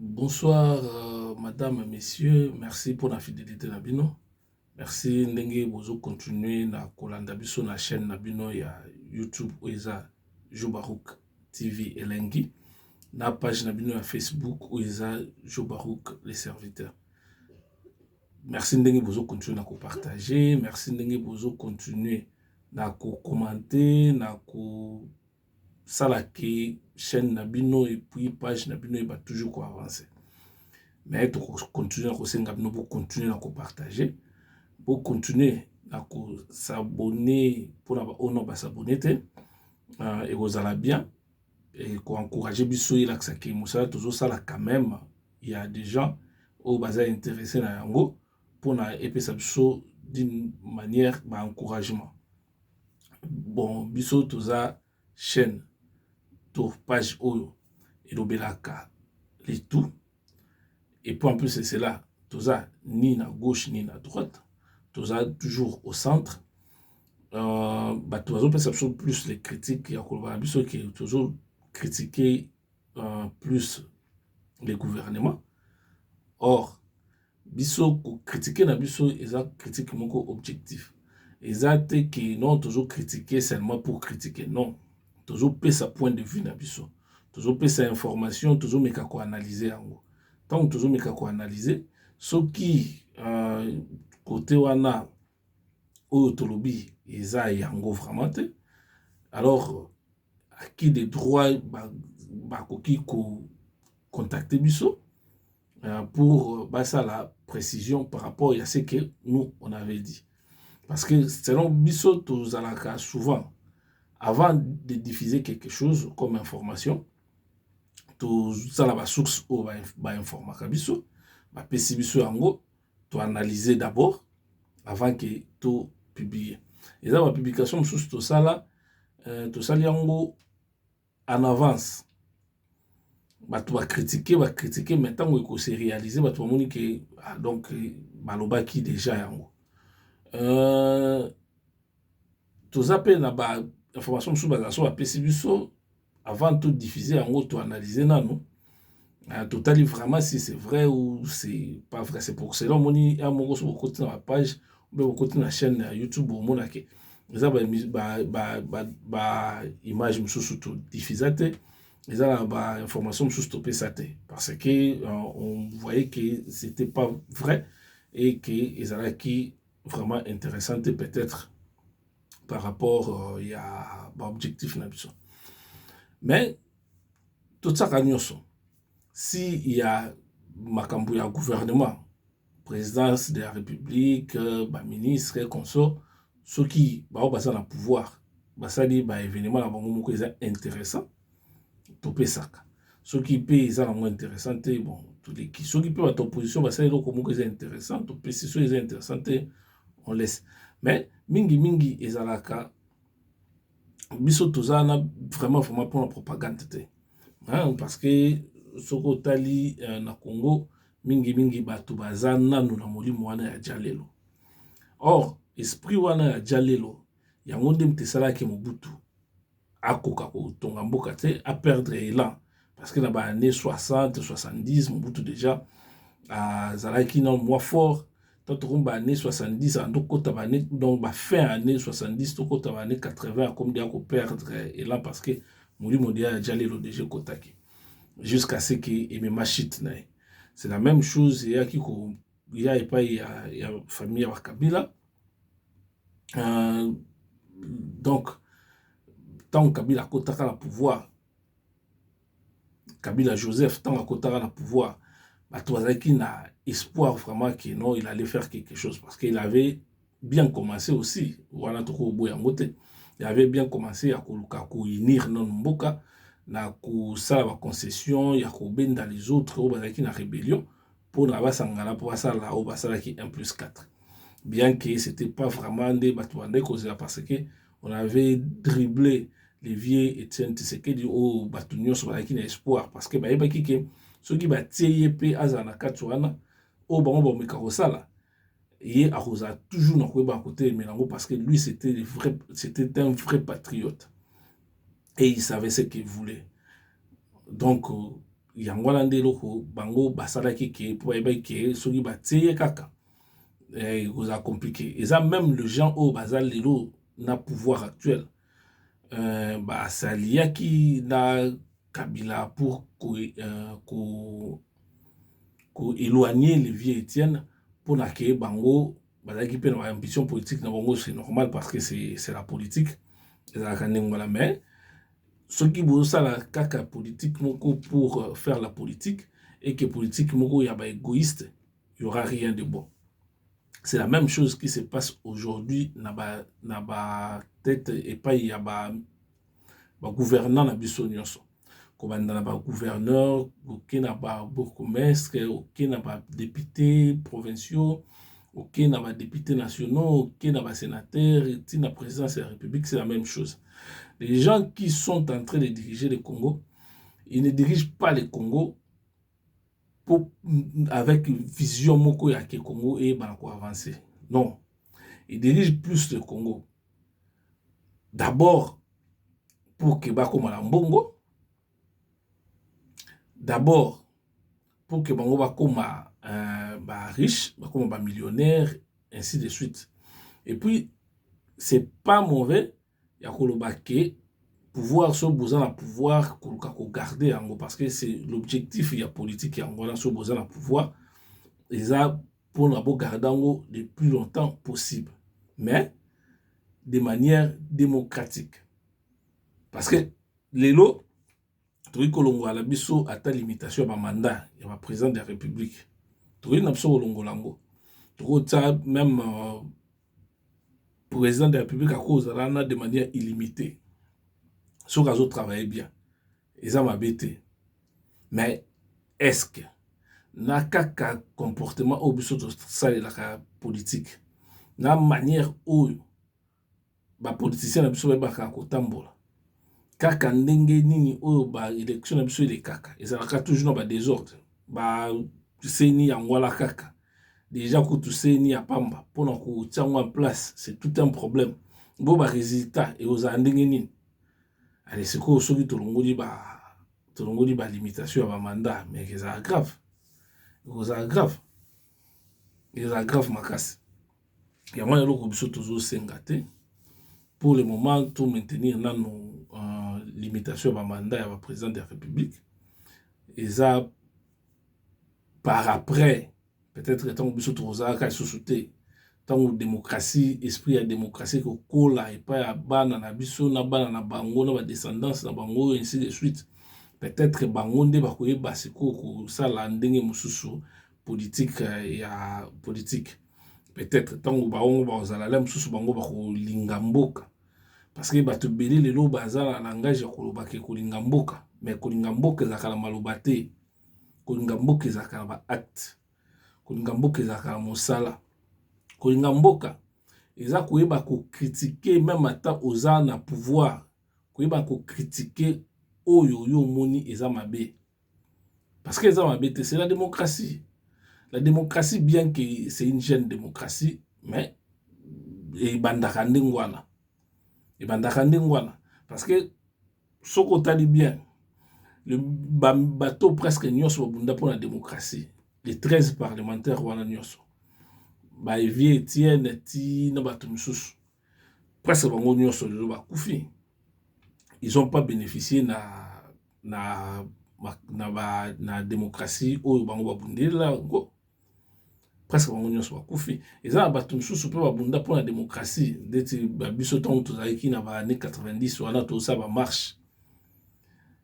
Bonsoir, madame, messieurs. Merci pour la fidélité Nabino. Merci ndenge bozo continuer na kolanda biso na chaîne Nabino ya YouTube Oeza Jobarouk TV Elengi. Na page Nabino ya Facebook Oeza Jobarouk les serviteurs. Merci ndenge bozo continuer na ko partager. Merci ndenge bozo continuer na ko commenter, na ko salaki chaîne Nabino et puis page Nabino et va toujours quoi avancer. Mais tu continues à continuer à partager, pour continuer à s'abonner, pour avoir s'abonner, et vous allez bien, et pour encourager Bissou et l'Axaki Moussa, toujours ça là quand même, il y a des gens au bazar intéressés dans Yango, pour na épée ça d'une manière d'encouragement. Bon, Bissou, tout ça, chaîne, tout page Oyo, et l'Obelaka, les tout. Et puis en plus, c'est cela, tout ça, ni à gauche, ni à droite, tout ça toujours au centre. Tout ça, plus les critiques, il y a qui est toujours critiqué plus les gouvernements. Or, biso critiquer na biso, ils ont critique mon objectif. Ils ont que non, toujours critiquer seulement pour critiquer. Non, toujours payer sa point de vue na biso. Toujours payer sa information, toujours mais qu'à quoi analyser en gros. Donc toujours mais qu'à quoi analyser. Ce qui côté wana autolobie ils ont yango vraiment. Alors à qui des droits qui contacter biso pour ça la précision par rapport à ce que nous on avait dit. Parce que selon biso tous alaka souvent avant de diffuser quelque chose comme information, tout ça la source ou information biso, pesi biso yango, tu analyser d'abord avant que tout publier. Et ça la publication sous tout ça là, tout ça yango en avance. Tu vas critiquer, mais tant que c'est réalisé, tu vas montrer que donc baloba qui déjà yango. Tout ça peut na ba information sur basation à PCBSO avant tout diffuser en gros tout analyser non total vraiment si c'est vrai ou c'est pas vrai. C'est pour cela moni a mon sur côté dans la page ou bien côté na chaîne YouTube au mona que ça image me surtout diffuser ils ont ba information sur stopper ça parce que on voyait que c'était pas vrai et que ils allaient qui vraiment intéressante peut-être par rapport il y a objectif mais tout ça si il y a makambu ya gouvernement présidence de la république ministre consort ceux qui basa na pouvoir basali événement na bango moko intéressant topé saka ceux qui paient ça moins intéressant bon tous les qui ceux qui peuvent être opposition basali donc moko intéressant topé si ceux intéressant on laisse. Mais mingi ezalaka biso tozana vraiment pour la propagande parce que soko tali na Congo mingi batu bazana nous na molimo wana ya jalelo. Or esprit wana ya jalelo yango ndem tesala ke Mobutu akoka ko tonga mboka te a perdre élan parce que na ba année 60 70 Mobutu déjà zalaki non moins fort. Tant que année 70 donc fin année 70 to kota année 80 comme dia ko perdre et là parce que muri modia jalelo déjà kotaki jusqu'à ce que et machite na c'est la même chose il y a qui il y a pas il y a famille wa Kabila donc tant Kabila kotaka la pouvoir Kabila Joseph tant kotaka la pouvoir qui n'a espoir vraiment que non, il allait faire quelque chose parce qu'il avait bien commencé aussi. Voilà, il avait bien commencé à unir non mboka na la concession, il y a dans les autres qui na rébellion pour na basangala pour ça là au basala qui 1+4. Bien que c'était pas vraiment des batouandé cause parce que on avait dribblé les vieux Etienne Tshisekedi au batunyo sur qui n'a espoir parce que ba qui ceux qui battent yep azana katwana au bon mikarosala et arosa toujours na kweba côté Melango parce que lui c'était un vrai patriote et il savait ce qu'il voulait donc yangwana nde loko bango basalaki ke po ba ke soki batie kaka vous a compliqué et ça même le gens au bazal lelo na pouvoir actuel ba saliaki na Kabila pour ko éloigner les vieux Étienne pour na ke bango bazaki pe na ambition politique na bango c'est normal parce que c'est la politique la kanengwala mais ce qui vous ça la kaka politique moko pour faire la politique et que politique moko ya ba égoïste il y aura rien de bon. C'est la même chose qui se passe aujourd'hui na ba tête et pas il y a ba gouvernant na biso nyonso kobanda na ba gouverneur oké na ba bourgmestre oké na ba député provinciaux oké na ba députés nationaux oké na ba sénateurs et na présidence de la République c'est la même chose. Les gens qui sont en train de diriger le Congo, ils ne dirigent pas le Congo avec une vision moko ya ke Congo et banako avancer. Non, ils dirigent plus le Congo. D'abord pour que bako malambongo, d'abord pour que bango bako ba riche, bako ba millionnaire, ainsi de suite. Et puis c'est pas mauvais ya koloba ke pouvoir so besoin na pouvoir ko garder yango parce que c'est l'objectif ya politique yango na so besoin na pouvoir et ça pour na bo garder yango le plus longtemps possible mais de manière démocratique parce que lelo toyi kolongo ala biso ata limitation ba mandat ya ba président de la République toyi na biso kolongo lango to même président de la République à cause de manière illimitée. Ce cas où travaille bien. Ils ont m'habité. Mais est-ce que n'a qu'un comportement au biso de ça la politique, na manière où ba politicien na biso ba ka kotambola. Kaka ndenge nini o ba élection na biso ile kaka. Ils ont toujours ba désordre. Ba seni yangwala kaka. Déjà que tout c'est ni à pamba pour nous tiens en place c'est tout un problème bon ba résultat et aux andingeni allez c'est quoi ceux qui tolongoli ba limitation à mandat mais c'est grave makasi ya moi le biso toujours sengate pour le moment tout maintenir dans nos limitations à mandat à président de la République et ça par après peut-être tant que biso tozaka sous-souté tant que démocratie esprit ya démocratie ko kola et pas ya bana na biso na bana na bango na ba descendance na bango ainsi de suite peut-être bango nde ba koyeba siko ko sala ndenge mususu politique ya politique peut-être tant que bango ba ozala mususu bango ba ko linga mboka parce que ba to belé lelo bazala langage ya koloba ke ko linga mboka mais ko linga mboka za kala maloba te ko linga mboka za kala ba acte kolinga mboka ezaka mosala kolinga mboka eza koyeba ko critiquer même ata oza na pouvoir koyeba ko critiquer oyo yo moni eza mabe parce que eza mabe c'est la démocratie bien que c'est une jeune démocratie mais ebandaka ndengwana parce que soko tali bien le bateau presque nyonso babunda pour la démocratie les 13 parlementaires wana nyonso ba Evie Etienne ti na bato misusu presque bango nyonso lelo bakufi ils ont pas bénéficié na démocratie oyo bango babundela ngo presque bango nyonso bakufi eza bato misusu pe babunda pour la démocratie ndeti biso ntango tozalaki na ba années 90 wana tosa ba marche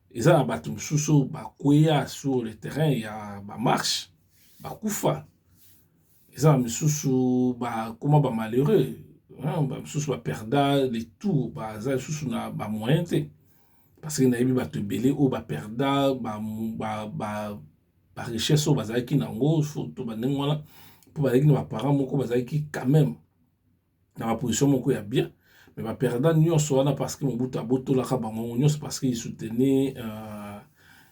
eza na bato misusu bakwea sur le terrain ya ba marche bakufa eza misusu ba comment ba malheureux ba misusu ba perda les tours ba za misusu na ba moyen te parce que na yebi bato ebele o ba perda ba richesse o bazalaki nango to bandenge wana po bazalaki na ba parents moko bazalaki quand même na ba position moko ya bien mais ba perda nyonso wana parce que Mobutu abotolaka bango nyonso parce qu'il soutenait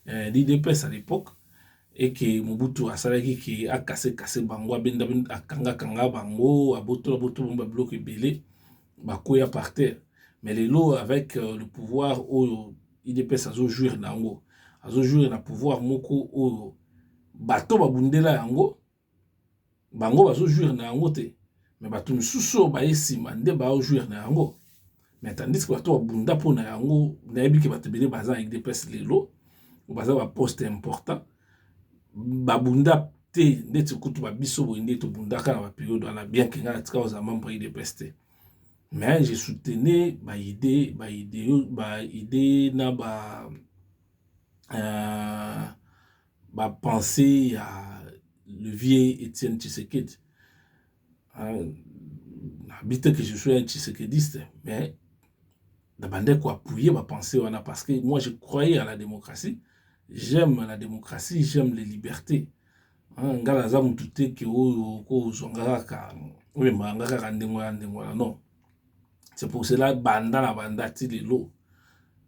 l'IDPS à l'époque et que Mobutu asalaki ki a cassé bango abenda akanga bango abotola bomba bloc ebele bakoya par terre mais les lots avec le pouvoir au IDPS azo jouir nango azo jouer na pouvoir moko oyo bato babundela yango bango bazo jouer na yango te mais bato misusu baye sima nde bao jouer na yango mais tandis que bato babunda po na yango nayebi ke bato bele baza avec des pèses lelo baza ba poste important babunda te ndeti kutu babiso boye nde tobundaka na bapériode wana bien ke nga na tika oza membre de peste mais je soutenais idée na pensée à le vieux Étienne Tshisekedi. Habite que je suis un tshisekediste, mais d'abord quoi appuyer ma pensée parce que moi je croyais à la démocratie, j'aime la démocratie, j'aime les libertés. Ngala mutu te ke o zongaka oui mangaka ndengwa non. C'est pour cela banda ti lelo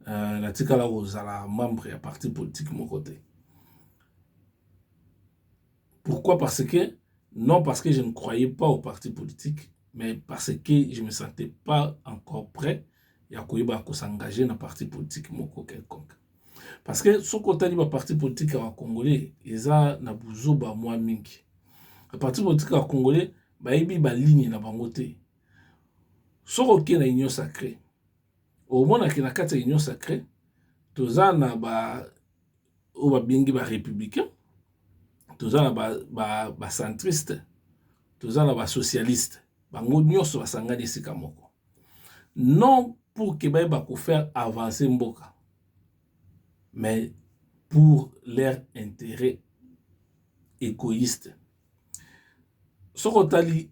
la tikala ozala membre ya parti politique mon côté. Pourquoi? Parce que non parce que je ne croyais pas au parti politique, mais parce que je me sentais pas encore prêt ya koyeba ko s'engager na parti politique moko quelconque. Parce que ce côté du parti politique à Congolais, ils ont na buzo ba moi mingi. Le parti politique à Congolais, ba ibi ba ligne na bangote. Soko ke na union sacrée. Au moins na kata union sacrée, toza na ba o ba bingi ba républicain, toza na ba centriste, toza na ba socialiste. Bango nyonso basangani sika moko. Non pour que ba ko faire avancer mboka, mais pour leur intérêt égoïste. Sokotali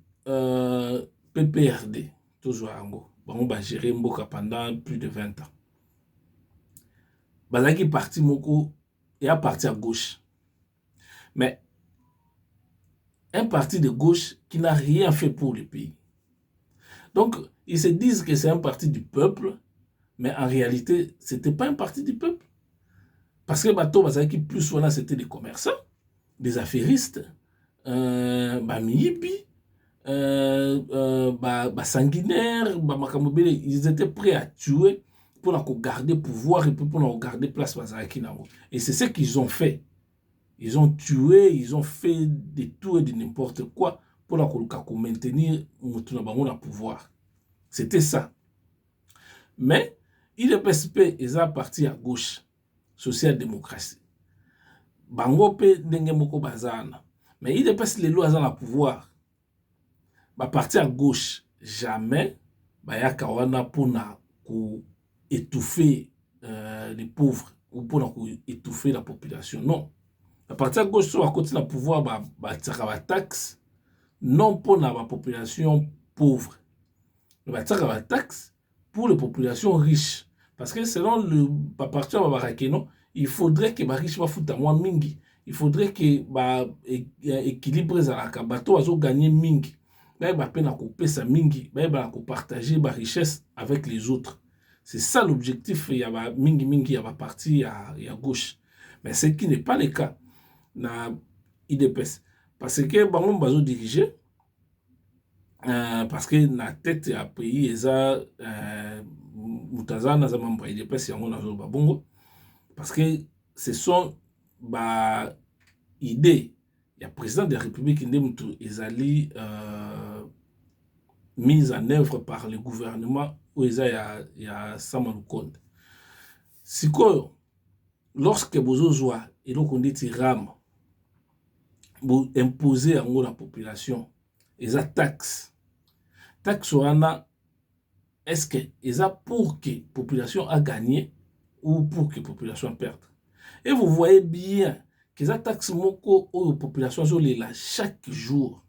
PPRD, toujours ango, bango ba gérer mboka pendant plus de 20 ans. Bazaki parti moko et à parti à gauche. Mais un parti de gauche qui n'a rien fait pour le pays. Donc, ils se disent que c'est un parti du peuple, mais en réalité, ce n'était pas un parti du peuple. Parce que bateau bazaki plus souvent c'était des commerçants, des affairistes, miyibi, sanguinaires, ils étaient prêts à tuer pour garder pouvoir et pour garder place bazaki nango. Et c'est ce qu'ils ont fait. Ils ont tué, ils ont fait de tout et de n'importe quoi pour maintenir le pouvoir. C'était ça. Mais il est PSP, ils ont parti à gauche. Social-démocratie. Bango pe ndenge moko bazana. Mais il dépasse les lois à la pouvoir. Ba parti à gauche, jamais bayaka wana pona ko étouffer les pauvres ou pona ko étouffer la population. Non. La parti à gauche soit à côté de la pouvoir ba tsaka ba taxe non pona la population pauvre. Ba tsaka ba taxe pour les populations riches. Parce que selon le parti à Barakeno, il faudrait que les riches soient moins mingi. Il faudrait que l'équilibre soit bateau azo gagner mingi. Là, il va peine à couper sa mingi. Il va partager la richesse avec les autres. C'est ça l'objectif. Il y a mingi mingi, il y a parti à gauche. Mais ce qui n'est pas le cas na IDPS. Parce que bango bazo diriger. Parce que la tête à pays eza mutazana za membre IDPS yango nazo babongo parce que ce sont idées il y a président de la République ndemtu ezali mise en œuvre par le gouvernement où eza ya Samuel Konde sikoyo lorsque bozozwa eloko ndeti ram bo imposer yango la population eza taxe wana est-ce que eza pour que population a gagné ou pour que population perde. Et vous voyez bien que eza taxe moko ou population zolela chaque jour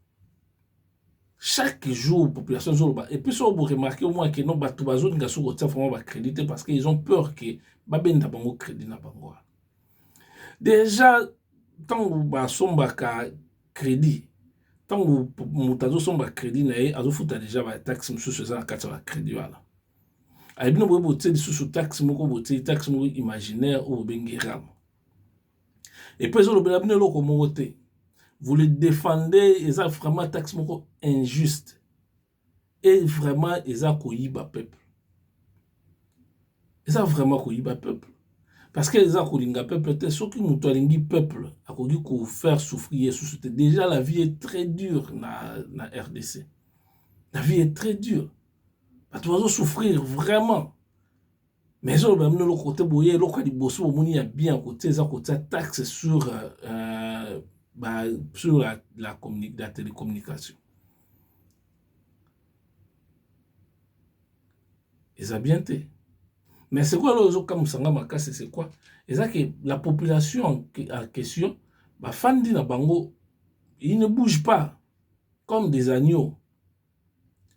population zolela et puis ça vous remarquez au moins que non bato bazo nga so kotia vraiment ba crédité parce qu'ils ont peur que babenda bango crédit na bango. Déjà tant ba sombaka crédit tant mutazo somba crédit na ye azofuta déjà ba taxe mususu za kati ba crédit wala ayibino bobo tse sous taxe moko bote taxe moko imaginaire ou bengi ram et puis zo lobela bino loko moko te vous le défendez eza vraiment taxe moko injuste et vraiment eza koyiba peuple eza vraiment koyiba peuple Parce que les Akolinga peuple, peut-être ceux qui m'ont peuple, à faire souffrir, déjà la vie est très dure na RDC. La vie est très dure. Tu vas souffrir vraiment. Mais je vais le côté boyer, le côté bosso, au y a bien côté taxe sur la télécommunication. Et ça a bien été. Mais c'est quoi le comme c'est quoi? Et ça que la population en question, Fandi na bango, ils ne bougent pas comme des agneaux.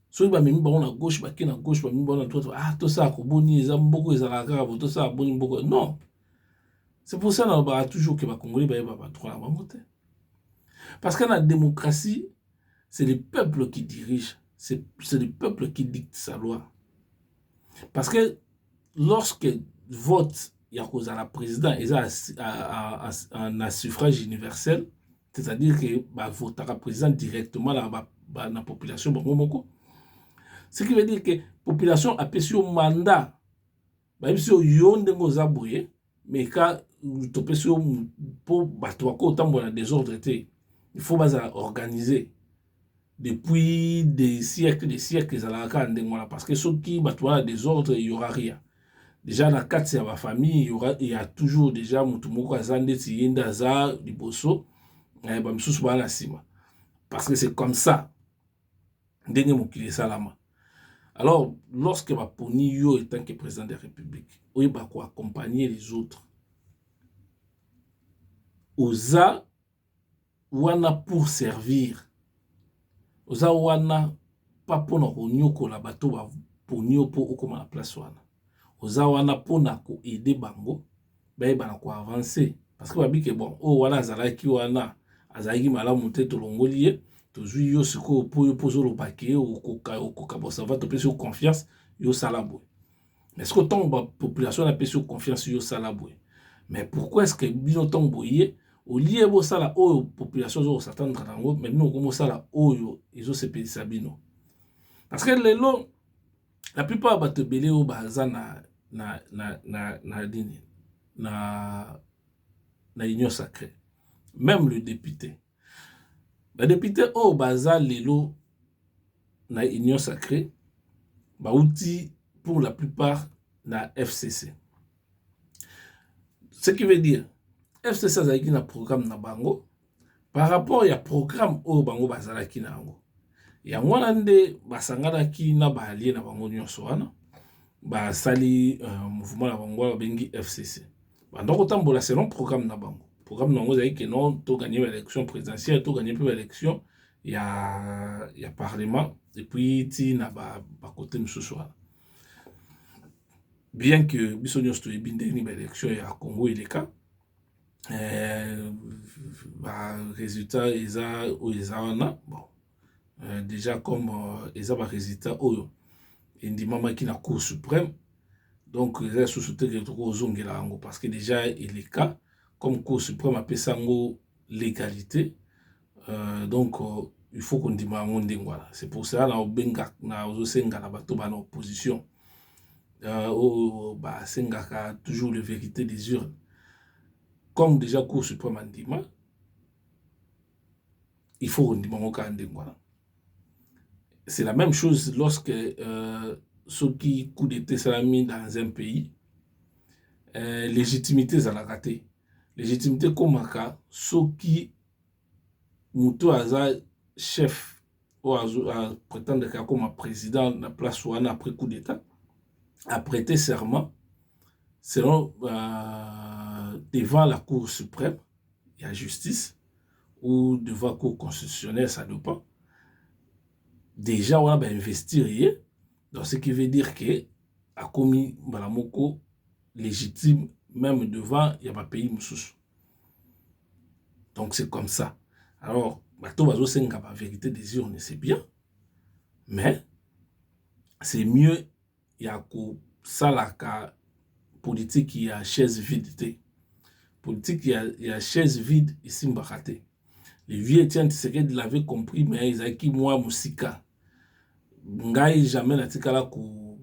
Soit ils même bon à gauche, qui na gauche, même bon à droite. Ah, tout ça, boni, ils ont beaucoup, ils ont grave, tout ça, boni, beaucoup. Non. C'est pour ça qu'on a toujours que les Congolais va trop la monter. Parce que la démocratie, c'est le peuple qui dirige, c'est le peuple qui dicte sa loi. Parce que lorsque vote, il y a cause à la présidente, il y a un suffrage universel, c'est-à-dire que vote à la présidente directement dans la population. Ce qui veut dire que la population a payé un mandat. Même si on a mais quand pour autant de désordre, il faut organiser. Depuis des siècles, parce que ceux qui ont désordre, il n'y aura rien. Déjà, dans la 4 de la famille, il y a toujours déjà Moutoumoko Azande, Tiyenda Za, Liboso, parce que c'est comme ça. Alors, lorsque Maponi Yo est tant que président de la République, il va accompagner les autres. Oza wana pour servir. Oza wana pas pour nous la bateau pour nous pour okoma la place wana. Oza wana pour ko aider bango, ba ko avancer parce que babi que bon, oh wana azalaki wana azalaki malamu te to longolié, to zui yo siko pour yo poser le paquet au koka bossa va to pesi confiance yo salabo. Mais est-ce que tant la population a pesi confiance yo salabo? Mais pourquoi est-ce que bino tant boyé au lieu de ça la population zo s'attendre nango mais nous comme ça la oyo ils ont se payer sabino parce que la plupart ba te belé au baza na dini na union sacrée, même le député au baza lelo na union sacrée ba outil pour la plupart na FCC, ce qui veut dire FCC azalaki na programme na bango par rapport ya programme au bango bazalaki na yango. Yango wana nde basanganaki na baalie na bango nyonso wana basali mouvement na bango babengi FCC. Bandoko tambola selon programme na bango. Programme na bango ezalaki ke non to gagner l'élection présidentielle, to gagner peu l'élection ya parlement et puis ti na ba côté mosusu wana. Bien que biso nyonso toyebi ndenge ni élection ya Congo eleka, résultat bon déjà comme résultat oyo indimama qui na cour suprême, donc les sociétés de zongela yango parce que déjà il est cas comme cour suprême appelle ça légalité, donc il faut qu'on dise voilà, c'est pour ça na benga na ozosenga na bato ba na opposition sengaka toujours la vérité des urnes. Comme déjà Cour suprême en dit, il faut qu'on dise voilà. C'est la même chose lorsque ceux qui coup d'état salami dans un pays, légitimité ça l'a raté. Légitimité comme un ceux qui mouto aza chef ou à prétendre comme président de la place ou après coup d'état a prêté serment selon devant la Cour suprême, il y a justice, ou devant la Cour constitutionnelle, ça dépend. Déjà, on va investir, donc ce qui veut dire que a commis Balamoko légitime, même devant, il y a pas pays moussous. Donc c'est comme ça. Alors, bateau bazo senga la vérité des urnes, c'est bien, mais c'est mieux, il y a que ça la politique qui a chaise vide. Politique, il y a chaise vide ici, Mbakate. Les vieux Etienne Tshisekedi l'avaient compris, mais ils ont dit moi, Moussika. Ngai jamais n'a tika là pour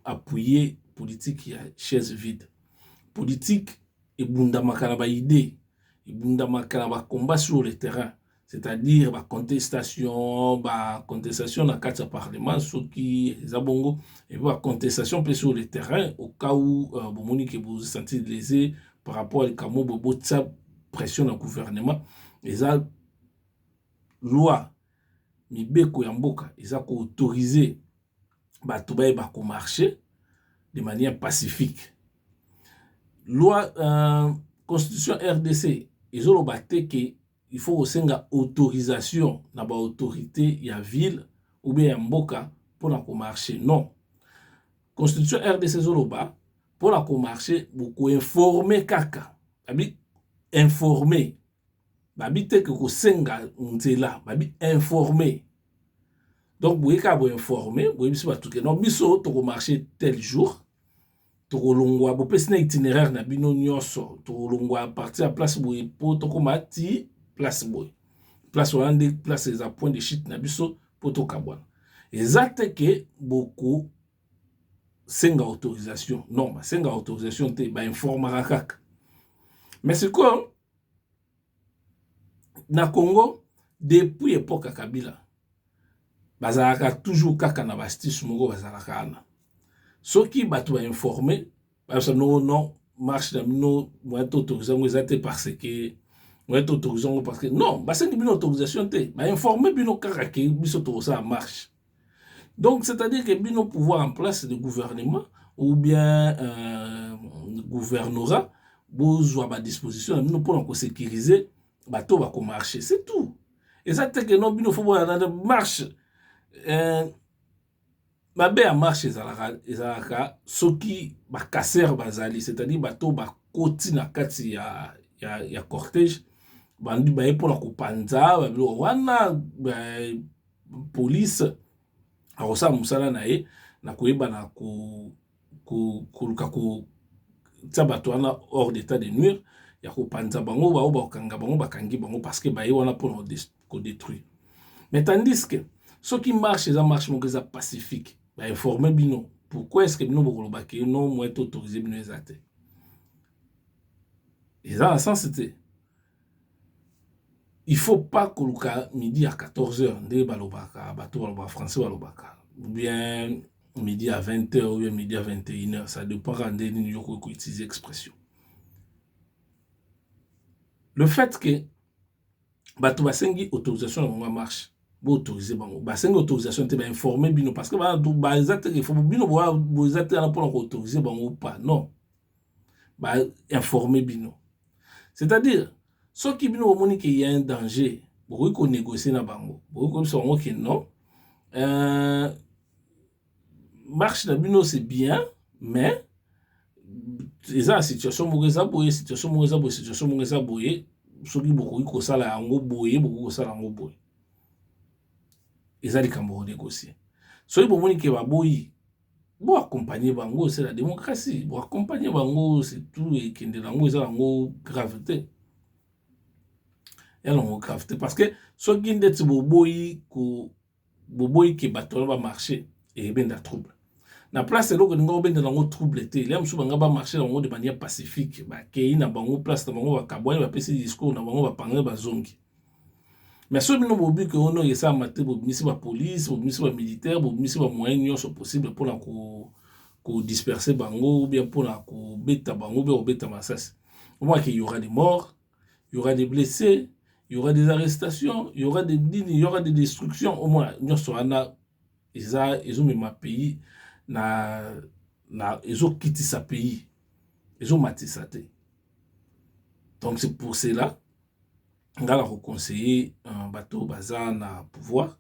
appuyer politique qui a chaise vide. politique et bundamaka na ba idée et bundamaka na ba combat sur le terrain, c'est-à-dire ba contestation na kati ya parlement soki ezabongo et ba contestation peut sur le terrain au cas où bomoni que vous vous sentez lésé par rapport à kamo bobo tsa pression na gouvernement eza loi mibeko ya mboka eza ko autoriser bato ba ko marcher de manière pacifique. Loi constitution RDC ezoloba te que il faut osenga autorisation na ba autorité ya ville ou bien ya mboka pour na ko marcher. Non. Constitution RDC ezoloba pour na ko marcher beaucoup informer kaka. Babi informer. Babi te que ko senga nzela, babi informer. Donc vous pouvez informer, vous pouvez tout que non biso to ko marcher tel jour. Tokolongwa bo pesina itinéraire na bino nyonso tokolongwa partir à place boye po tokomati place boye place wana place za point de chute na biso po tokabwana exacte que beaucoup senga autorisation non ba senga autorisation te ba informara kaka mais c'est quoi na Congo depuis époque Kabila bazalaka toujours kaka na bastis moko bazalaka ana soki bato ba informer parce que non marche na bino moi autorisation exacte parce que moi autorisation parce que non ba sengi bino autorisation te ba informer bino kaka ke biso to ça marche. Donc c'est-à-dire que bino pouvoir en place de gouvernement ou bien gouvernorat besoin ba disposition bino pour sécuriser bato ba ko marcher, c'est tout. Exacte que non bino faut voir marche mabe a marche ezalaka soki ba kasser bazali, c'est-à-dire bato ba koti na kati ya cortège bandi ba pour la kopanza ba wana police a rosa musala na ye na koyeba na ko tsa bato wana hors d'état de nuire ya kopanza bango ba kanga bango bakangi bango parce que ba ye wana pour ko détruire. Mais tandis que ceux qui marchent, ils marchent mon pacifique. Bah, informer bino. Pourquoi est-ce que bino bokolobaki non moi être autorisé bino ezate? Et dans le sens c'était il faut pas que le midi à 14h ndé balobaka bato balobaka français balobaka ou bien midi à 20h ou bien midi à 21h, ça dépend de ni yoko ko utiliser expression. Le fait que bato basengi autorisation na marche autoriser bango ba senga autorisation te ba informer bino parce que ba exact il faut bino bo exact na pour autoriser bango ou pas non ba informer bino c'est-à-dire ceux qui bino moni qu'il y a un danger bo ko négocier na bango bo ko so ngo que non marche na bino c'est bien mais eza situation mongeza boye situation mongeza boye soki boko ko sala yango boye boko ko sala yango boye ezali kambo négocier. Soki bomoni ke baboyi bo accompagner bango c'est la démocratie. Bo accompagner bango c'est tout et kende lango ezala ngo gravité. Ya lango gravité parce que soki ndeti boboyi ke bato ba marcher et ben da trouble. Na place eloko ngo ben da lango trouble te. Là msu banga ba marcher lango de manière pacifique. Ba kei na bango place na bango ba kabwa ba pesi discours na bango ba panga ba zongi. Mais ceux qui ont dit que on a ça maté pour la police, pour la militaire, pour les moyens possibles pour la disperser bango ou bien pour la bêta bango ou bien bêta massas. Au moins qu'il y aura des morts, il y aura des blessés, il y aura des arrestations, il y aura des destructions. Au moins nous sommes ils ont mis ma pays ils ont quitté sa pays, ils ont maté sa tête. Donc c'est pour cela ngala reconseiller un bateau bazar na pouvoir.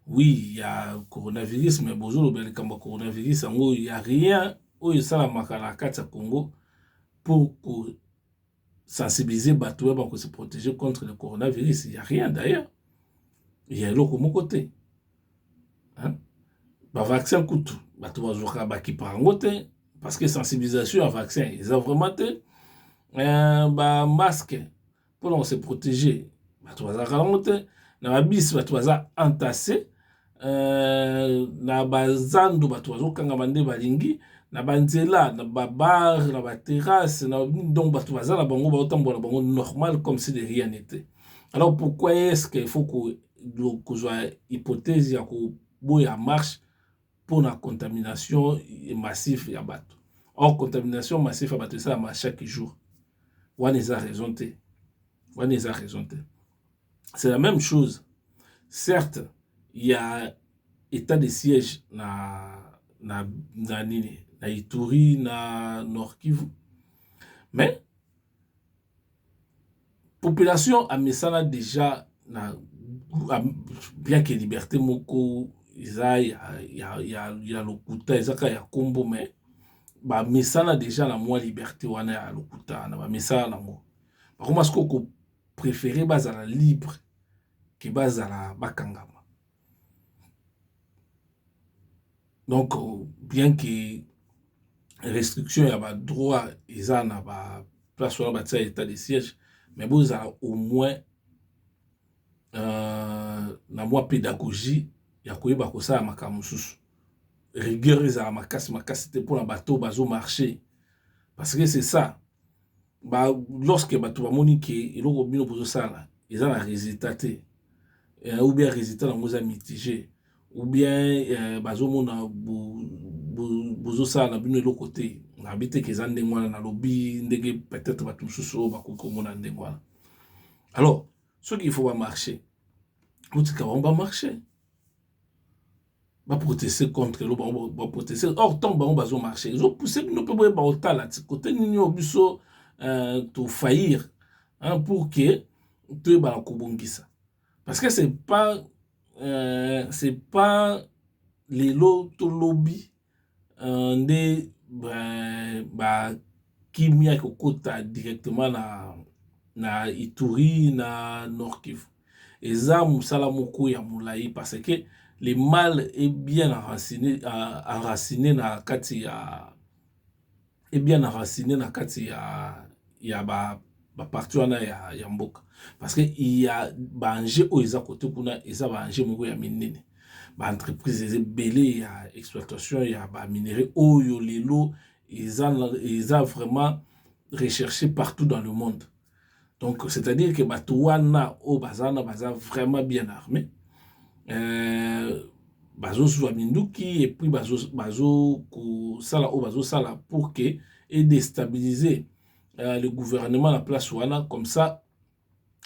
Oui, il y a coronavirus, mais bonjour le coronavirus, il n'y a rien où il s'en a marqué à Congo pour sensibiliser bateau pour se protéger contre le coronavirus. Il n'y a rien d'ailleurs. Il y a l'autre mon côté. Hein? Bah vaccin coûte. Bateau bazar qui par côté parce que sensibilisation à vaccin, ils ont vraiment été bah masque. Pour se protéger, bato baza kalamote na babisi bato baza entassé na bazando bato bazo kanga bande balingi na banzela, na bar, na ba terrasse, donc bato baza na bango ba otambola bango normal comme si de rien n'était. Alors pourquoi est-ce qu'il faut que soit hypothèse ya ko boya marche pour la contamination massive ya bato. Or contamination massive ya bato ça marche chaque jour. Wana eza raison te. Wana eza raison te. C'est la même chose. Certes, il y a état de siège na Ituri, na Nord Kivu. Mais population a mesana déjà bien que liberté moko isa ya lokuta ezaka ya kombo mais ba mesana déjà na moi liberté wana ya lokuta na ba mesana nango. Par contre, est-ce que préférer bazala libre que bazala bakangama. Donc, bien que restriction y a pas droit, ils en a pas place où on a état de siège, mais vous avez au moins na moi pédagogie, il y a quoi bah ça ma kamusus. Rigueur ils a ma casse pour la bateau bazo marché, parce que c'est ça. Bah lorsque bateau va monique et l'eau bino pour ça là, ils ont un résultat ou bien résultat dans nos mitigé. Ou bien bazo mona bozo ça na bino l'autre côté na habité que zande ngwana na lobby ndenge peut-être ba tumsuso ba kokomona ndengwana. Alors ce qu'il faut pas marcher l'autre on va marcher va protester contre l'eau va protester or tant ba bazo marcher ils ont poussé nous peut ba otala côté nini obiso to faillir hein, pour que tu ba kobongisa parce que c'est pas les lots to lobby nde ba kimia kokota directement na Ituri na Nord Kivu. Eza musala moko ya mulai parce que le mal est bien enraciné na kati ya ya ba parti wana ya mboka parce que il y a ba enjeu o eza côté kuna eza ba enjeu moko ya minene. Ba entreprise belé ya exploitation ya ba minerai oyo lelo ils ont vraiment recherché partout dans le monde. Donc c'est-à-dire que batouana o bazana baza vraiment bien armé. Bazo swa minduki et puis bazo ko sala o bazo sala pour que et déstabiliser le gouvernement la place wana comme ça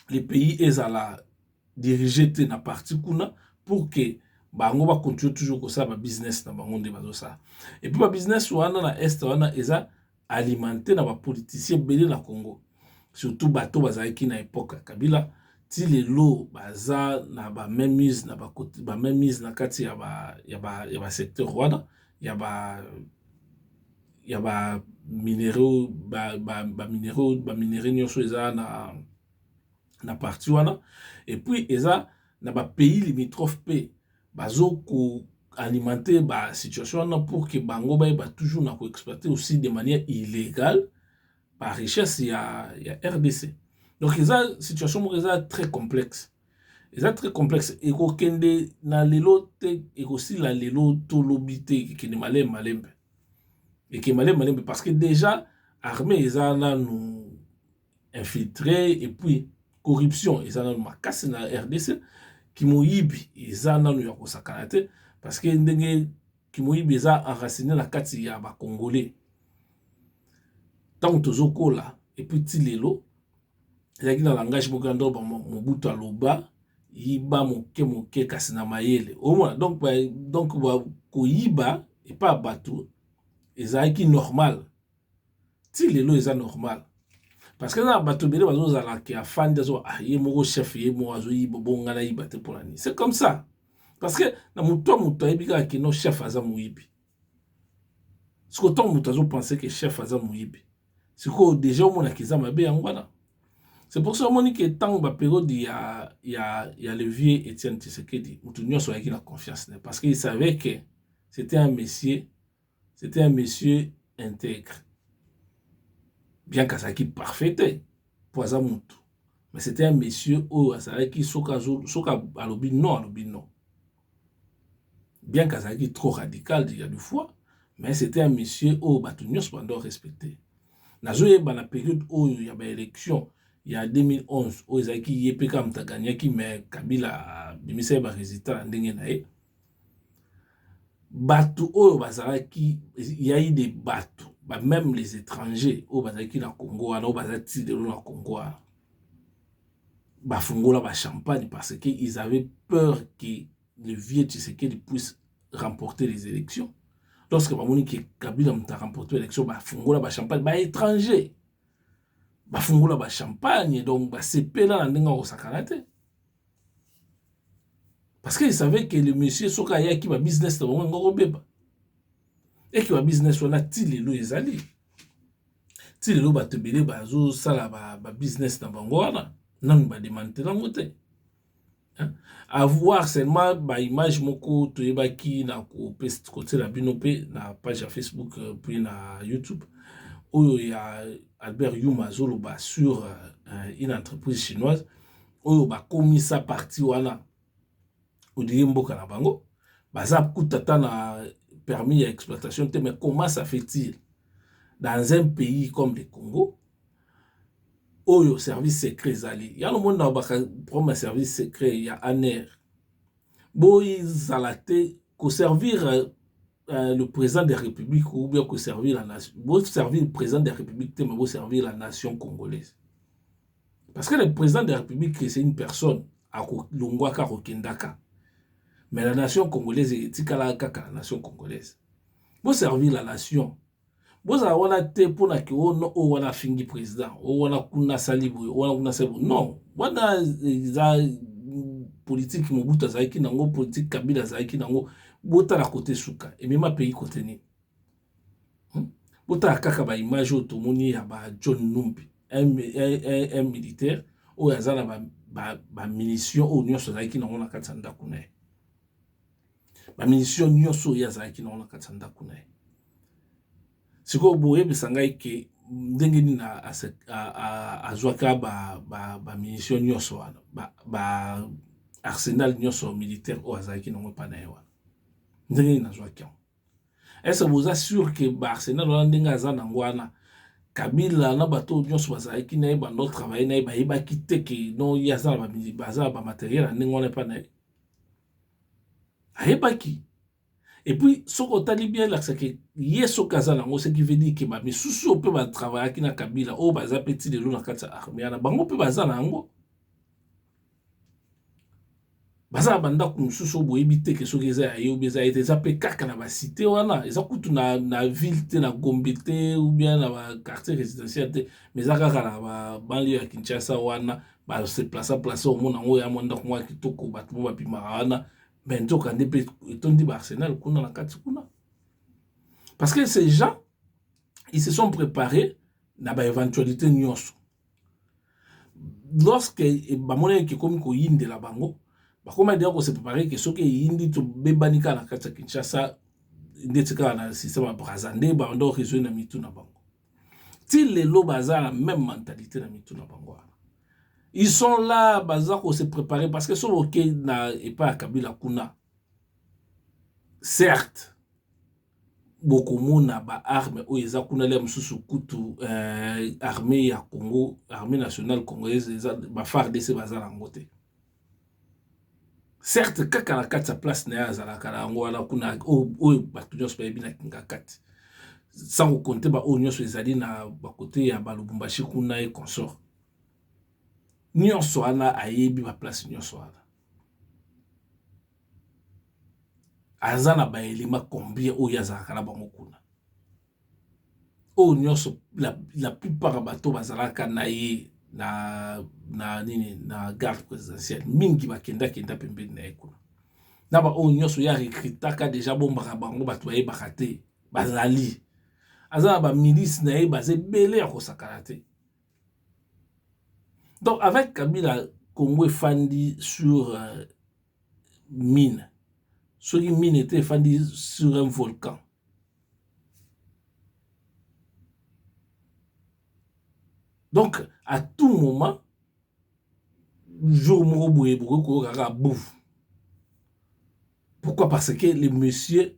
les pays ezala dirigé na parti kuna pour que bango ba continue toujours comme ça ba business na bango nde bazo ça et puis ba business wana na est wana eza alimenté na ba politiciens belé na Congo surtout bato bazaki na époque Kabila ti lelo baza na ba mémise na ba côté ba mémise na kati ya ba secteur wana ya ba minéraux minéraux nyonso eza na parti wana et puis eza na ba pays limitrophes pe bazo ko alimenter ba situation wana pour que bango ba toujours na ko exploiter aussi de manière illégale par richesse ya RDC. Donc eza situation mo eza très complexe. Eza très complexe et ko kende na lelo te et aussi la lelo to lobité qui ne malembe. Et qui malembe parce que déjà armée eza na nous infiltré et puis corruption eza na makasi na RDC qui moyibi eza na nous ya ko sakanate parce que ndenge qui moyibi eza enraciné na kati ya ba congolais. Tant tozokola et puis tilelo ezaki na langage mokando ba Mobutu aloba yiba moke kasi na mayele omona donc koyiba et pas bateau ezaki normal tilelo eza normal parce que na bateau bele bazozala ki afandi zo ye moko chef ye mo azo yiba bonga na yiba te pour ni c'est comme ça parce que na muto ayibika ki no chef aza moyibi ce que ton muto azo penser que chef aza moyibi c'est que déjà on a kiza mabe yangwana. C'est pour ça que tant que période il y a levier Étienne Tshisekedi mutunyo so yaki na confiance parce qu'il savait que c'était un monsieur intègre. Bien qu'azaki parfait pour azamutu. Mais c'était un monsieur où azaki soka alobi non. Bien qu'azaki trop radical il y a des fois Mais c'était un monsieur au Batunios pendant respecté. Nazoye la période où il y a élection, il y a 2011, où il y a PK Mtaganyaki, mais Kabila, il y a des résultats. Batu oyo bazalaki, il y a eu des bateaux, même les étrangers au bazalaki na Congo, au bazalaki de na Congo, bafungola ba champagne parce qu'ils avaient peur que le vieux Tshisekedi puisse remporter les élections. Lorsque bamoni que Kabila a remporté l'élection, bafungola ba champagne, ba étranger, bafungola ba champagne, donc ba sepela na ndenga osakana te. Parce qu'ils savaient que le monsieur soka ya ki ba business na bango ngoko beba. Et que ba business wana ti lelo ezali. Ti lelo ba tebele bazo sala ba business na bango wana, nan ba démanteler ngo te. Avoir seulement ba image moko toyebaki na ko côté la binope na page Facebook puis na YouTube où il y a Albert Yuma Zoloba sur une entreprise chinoise où ba komi sa partie wana au mboka na bango baza kutata na permis à exploitation te, mais comment ça fait-il dans un pays comme le Congo où le service secret zali, il y a le monde dans le service secret, il y a ANER boy zalate ko servir le président de la République ou bien ko servir la nation, bo servir le président de la République te, mais bo servir la nation congolaise, parce que le président de la République c'est une personne à longwaka rokendaka, mais la nation congolaise est tikala kaka la nation congolaise. Bo servir la nation. Bo za wana te pona ke ono o wana fingi président, o wana kuna salibu, o wana kuna salibu. Non, wana za politique Mobutu azaki nango, politique Kabila azaki nango, bota la côté suka et même pays côté ni. Bota kaka ba image otomoni ya ba John Numbi, un militaire o yazana ba munition o nyonso azaki nango na katanda kuna. Ba munition nyonso yazaki nango na katanda kuna. Siko boye bisangai ke ndenge ni na azwaka ba munition nyonso wana ba arsenal nyonso militaire o azaki nango pana yewa ndenge ni na zwaki. Est-ce que vous êtes sûr que ba arsenal wana ndenge aza nango wana Kabila na bato nyonso bazaki na ba no travail na ba yeba kite ke non yaza ba matériel ndenge wana pana ayebaki. Et puis, ce qu'on t'a dit bien là, c'est que yeso kazana, ce qui veut dire que mais sous peut va travailler qui na Kabila, oh baza petit de l'eau na kata armée, na bango peut baza na ango. Baza banda kum sous bo éviter que ce que ça ayo beza été zappé kaka na ba cité wana, eza kutu na ville te na Gombe te ou bien na ba quartier résidentiel te, mais za kaka na ba banlieue ya Kinshasa wana, ba se place au monde ngo ya monda ko kitoko batu ba pimara wana. Bento kande pe etondi ba Arsenal kuna na kati kuna, parce que ces gens ils se sont préparés na ba éventualité nyonso. Lorsque ba mona ki komi ko yinde la bango ba koma dire ko se préparer que soki yindi to bebanika na kati Kinshasa ndetika na système à Brazande ba ndo réseau na mitu na bango ti lelo baza la même mentalité na mitu na bango. Ils sont là, bazar, pour se préparer, parce que sur le et pas à Kabila Kuna. Certes, beaucoup de monde a armes, ou ils ont armée à Congo, armée nationale congolaise, ba phare de ces bazar en côté. Certes, quand la carte sa place n'a pas la Angola, kuna, ou batunios pa ebina kingakat. Sans compter, ba onions les alliés na côté ya balubumbashi kuna et consort. Nyonso wana ayebi ba place nyonso wana. Azana ba elima combien o yazaka na bango kuna. O nyonso la plupart bato bazalaka na ye na nini na garde présidentielle mingi bakenda pembeni na ekuna. Na ba o nyonso ya recrutaka déjà bombaka bango bato ba yebaka te bazali. Azana ba milice na ye baze belé ya kosakana te. Donc, avec Kabila, Congo est fandi sur mine. Ce mine était fandi sur un volcan. Donc, à tout moment, pourquoi? Parce que le monsieur,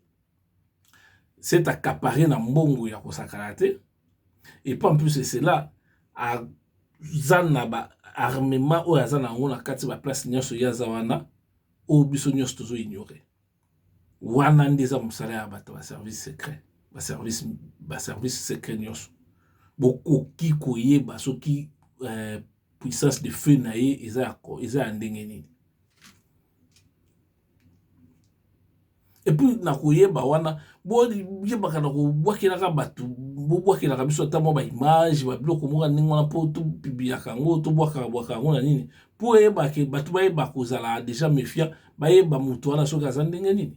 c'est accaparé na mbongo ya kosakana te. Et pas en plus c'est cela à zana ba armement o azana ngo na kati ba place nyonso ya zawana o biso nyonso tozo ignorer. Wana ndeza musala ya bato ba service secret, ba service secret nyonso. Boko ki koyeba soki puissance de feu na ye eza ndenge nini. Et puis na koyeba wana bo yebaka na ko bwakelaka bato bo bwakelaka biso ta mo ba image ba biloko mo ndenge wana po to bibiaka ngo to bwaka ngo na nini po yeba ke bato ba yeba kozala déjà méfiant ba yeba mutu wana soki aza ndenge nini.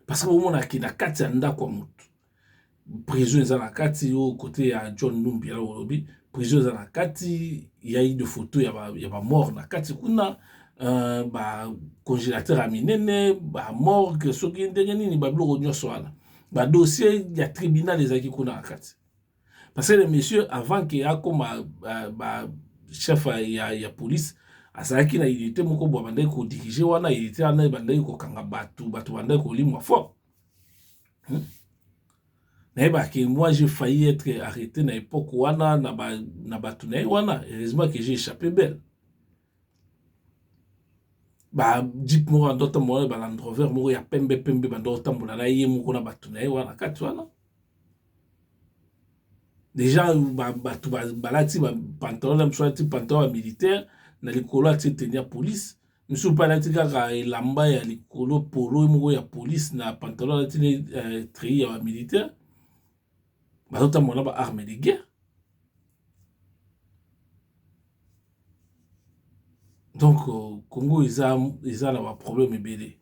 Parce que omona ki na kati ya ndako mutu prison eza na kati au côté ya John Numbi ya Olobi prison eza na kati ya de photo ya ba mort na kati kuna ba congélateur a minene ba morgue soki ndenge nini ba biloko nyonso wana ba dossier ya tribunal ezaki kuna na kati. Parce que le monsieur avant que akoma ba chef ya police azalaki na unité moko bo bandai ko diriger wana unité ana bandai ko kanga bato bandai ko limwa fort. Moi j'ai failli être arrêté na époque wana na bato na wana, heureusement que j'ai échappé belle. Ba jeep moko ndota mo ba Land Rover moko ya pembe bandota mbola na ye moko na bato na wana kati wana. Déjà bato balati ba pantalon na msoati pantalon militaire na likolo ati tenir police. Monsieur palati kaka elamba ya likolo polo moko ya police na pantalon ati treillis ya militaire. Bazota mona ba arme de guerre. Donc Congo ils ont un problème ebélé.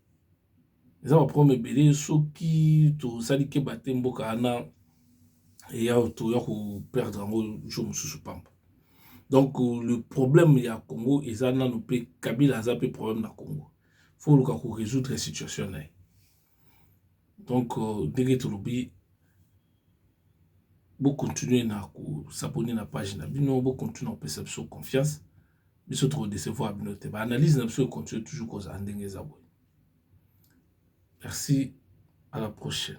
Ils ont un problème ebélé soki to salike batembo kana et ya to ya ko perdre ngo jour mususu pamba. Donc le problème ya Congo ils ont na pe Kabila a pe problème na Congo. Faut le ko résoudre la situation là. Donc dès que lobi bo continuer na ko s'abonner na page na bino bo continuer en perception confiance. Biso trop décevoir binote ba analyse na biso continue toujours cause andenge za boy. Merci, à la prochaine.